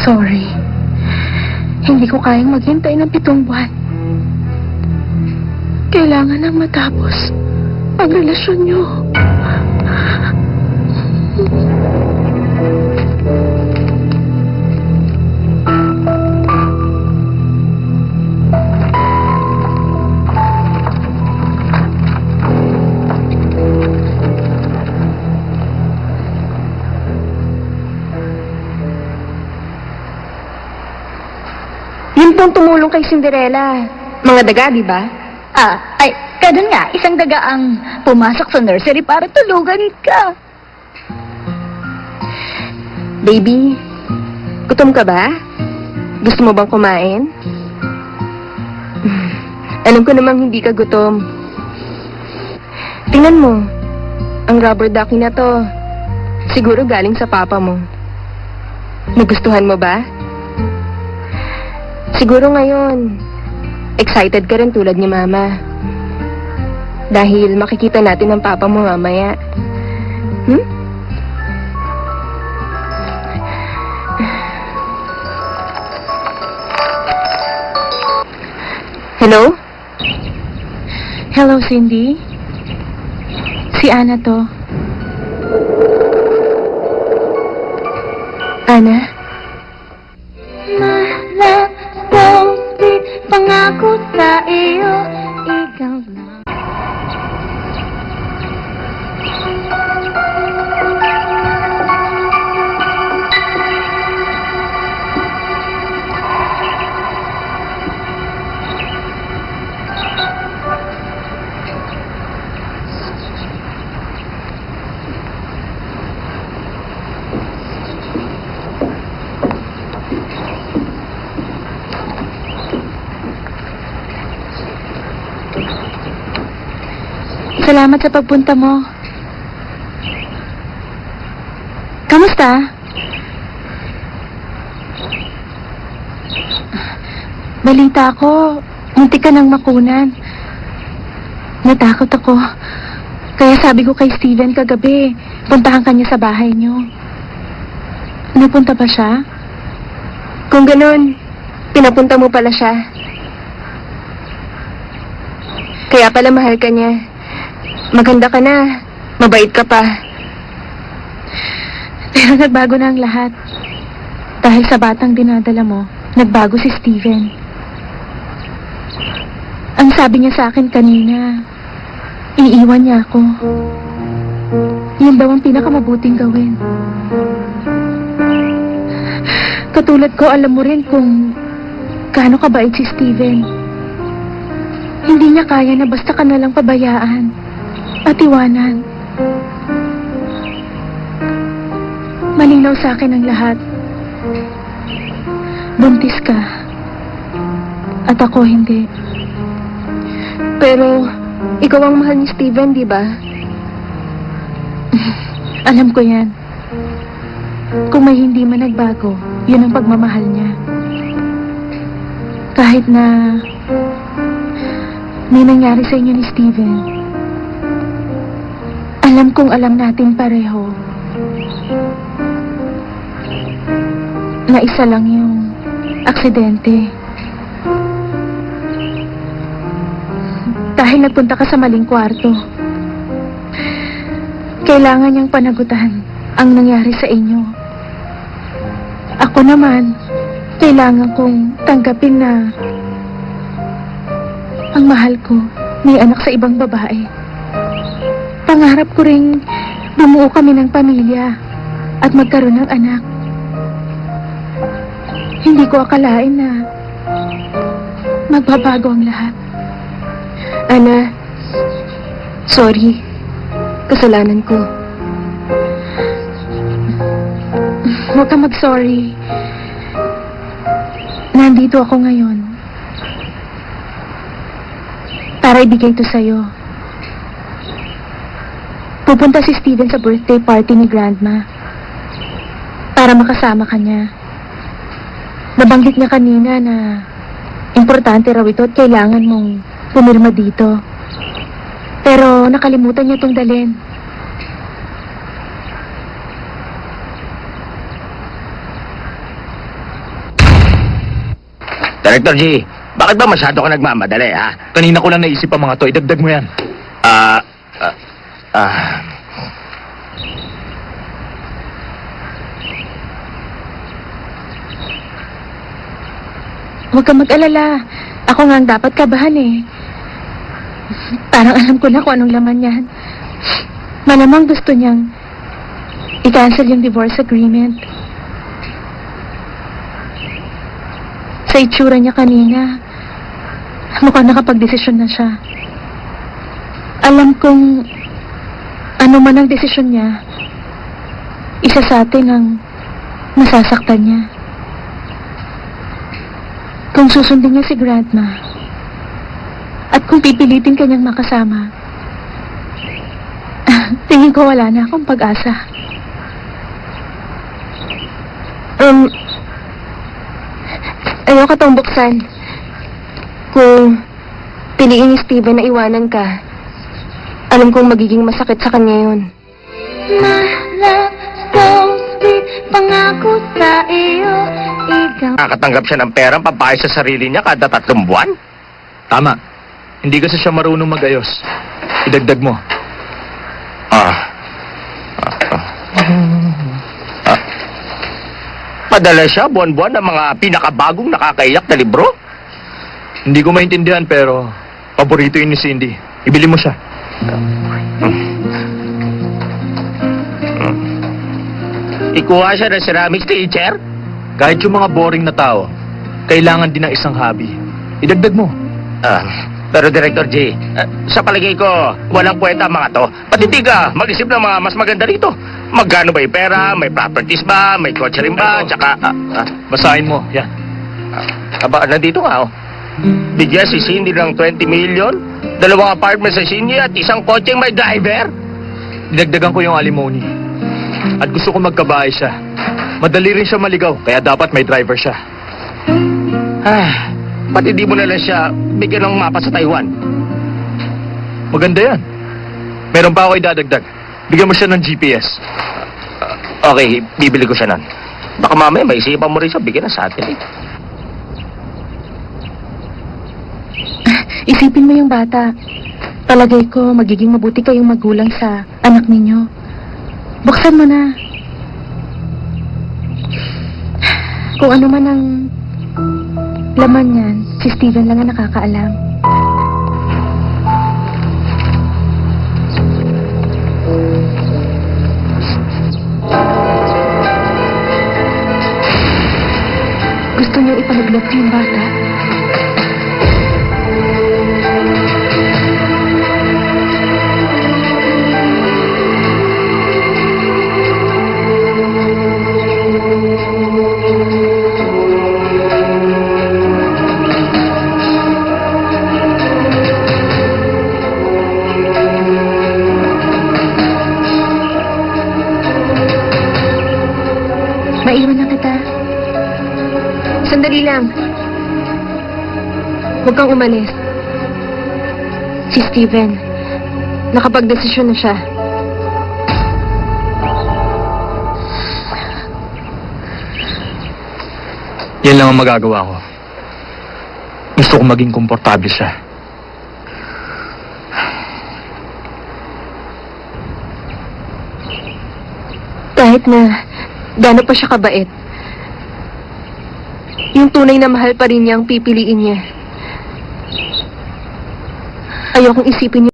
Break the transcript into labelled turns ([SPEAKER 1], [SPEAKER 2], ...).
[SPEAKER 1] Sorry. Hindi ko kayang maghintay ng 7 buwan. Kailangan nang matapos ang relasyon niyo.
[SPEAKER 2] Yun pong tumulong kay Cinderella. Mga daga, di ba?
[SPEAKER 1] Ganun nga, isang daga ang pumasok sa nursery para tulugan ka.
[SPEAKER 2] Baby, gutom ka ba? Gusto mo bang kumain? Alam ko namang hindi ka gutom. Tingnan mo, ang rubber ducky na to, siguro galing sa papa mo. Nagustuhan mo ba? Siguro ngayon, excited ka rin tulad ni Mama. Dahil makikita natin ang papa mo mamaya. Hello?
[SPEAKER 1] Hello, Cindy. Si Ana to.
[SPEAKER 2] Ana?
[SPEAKER 1] Pangako sa iyo, ikaw lang. Salamat sa pagpunta mo. Kamusta? Balita ko, muntik ka nang makunan. Natakot ako. Kaya sabi ko kay Steven kagabi, puntahan ka niya sa bahay niyo. Napunta ba siya?
[SPEAKER 2] Kung ganun, pinapunta mo pala siya. Kaya pala mahal ka niya. Maganda ka na. Mabait ka pa.
[SPEAKER 1] Pero nagbago na ang lahat. Dahil sa batang dinadala mo, nagbago si Steven. Ang sabi niya sa akin kanina, iiwan niya ako. Yun daw ang pinakamabuting gawin. Katulad ko, alam mo rin kung gaano kabait si Steven. Hindi niya kaya na basta ka nalang pabayaan at iwanan. Malinaw sa akin ang lahat. Buntis ka. At ako hindi.
[SPEAKER 2] Pero, ikaw ang mahal ni Steven, di ba?
[SPEAKER 1] Alam ko yan. Kung may hindi man nagbago, yun ang pagmamahal niya. Kahit na may nangyari sa inyo ni Steven, alam kong alam natin pareho na isa lang yung aksidente. Dahil nagpunta ka sa maling kwarto. Kailangan niyang panagutan ang nangyari sa inyo. Ako naman, kailangan kong tanggapin na ang mahal ko may anak sa ibang babae. Pangarap ko ring bumuo kami ng pamilya at magkaroon ng anak. Hindi ko akalain na magbabago ang lahat.
[SPEAKER 2] Ana, sorry. Kasalanan ko.
[SPEAKER 1] Huwag kang mag-sorry. Nandito ako ngayon para ibigay ito sa'yo. Pupunta si Steven sa birthday party ni Grandma para makasama ka niya. Nabanggit niya kanina na importante raw ito at kailangan mong pumirma dito. Pero nakalimutan niya itong dalhin.
[SPEAKER 3] Director G, bakit ba masyado ka nagmamadali, ha?
[SPEAKER 4] Kanina ko lang naisip ang mga to. Idagdag mo yan.
[SPEAKER 3] Ah, ah, ah.
[SPEAKER 1] Huwag kang mag-alala. Ako nga ang dapat kabahan eh. Parang alam ko na kung anong laman yan. Malamang gusto niyang i-cancel yung divorce agreement. Sa itsura niya kanina, mukhang nakapag-desisyon na siya. Alam kong ano man ang desisyon niya, isa sa atin ang masasaktan niya. Kung susundin niya si Grandma, at kung pipilitin kanyang makasama, tingin ko wala na akong pag-asa.
[SPEAKER 2] Ayoko tong buksan. Kung piliin ni Steven na iwanan ka, alam kong magiging masakit sa kanya yun.
[SPEAKER 1] My love, so sweet, pangako sa iyo, ikaw.
[SPEAKER 3] Nakakatanggap siya ng perang pampahay sa sarili niya kada 3 buwan?
[SPEAKER 4] Tama. Hindi kasi siya marunong magayos. Idagdag mo.
[SPEAKER 3] Padala siya buwan-buwan ng mga pinakabagong nakakaiyak na libro?
[SPEAKER 4] Hindi ko maintindihan pero paborito yun ni Cindy. Ibili mo siya.
[SPEAKER 3] Ikuha siya ng ceramics teacher?
[SPEAKER 4] Kahit yung mga boring na tao, kailangan din ng isang hobby. Idagdag mo.
[SPEAKER 3] Pero Director G, sa palagay ko, walang kwenta ang mga to. Pati di ka mag-isip ng mga mas maganda rito. Magkano ba yung pera? May properties ba? May kotse rin ba? Tsaka,
[SPEAKER 4] Basahin mo. Yan.
[SPEAKER 3] aba, nandito nga, oh. Bigyan si Cindy ng 20 million, 2 apartment sa Cindy at isang kotseng may driver.
[SPEAKER 4] Dinagdagan ko yung alimony. At gusto ko magkabahay siya. Madali rin siya maligaw, kaya dapat may driver siya.
[SPEAKER 3] Pati di mo na lang siya bigyan ng mapa sa Taiwan.
[SPEAKER 4] Maganda yan. Meron pa ako idadagdag. Bigyan mo siya ng GPS.
[SPEAKER 3] Okay, bibili ko siya nun. Baka mamaya maisipan mo rin siya bigyan ng satellite.
[SPEAKER 1] Isipin mo yung bata. Palagay ko, magiging mabuti kayong magulang sa anak ninyo. Buksan mo na. Kung ano man ang laman niyan, si Steven lang ang nakakaalam. Gusto niyo ipalaglap yung bata? Maiwan na kita.
[SPEAKER 2] Sandali lang. Huwag kang umalis. Si Steven, nakapag-desisyon na siya.
[SPEAKER 4] Yan lang ang magagawa ko. Gusto ko maging komportable siya.
[SPEAKER 2] Kahit na gaano pa siya kabait, yung tunay na mahal pa rin niya ang pipiliin niya. Ayokong isipin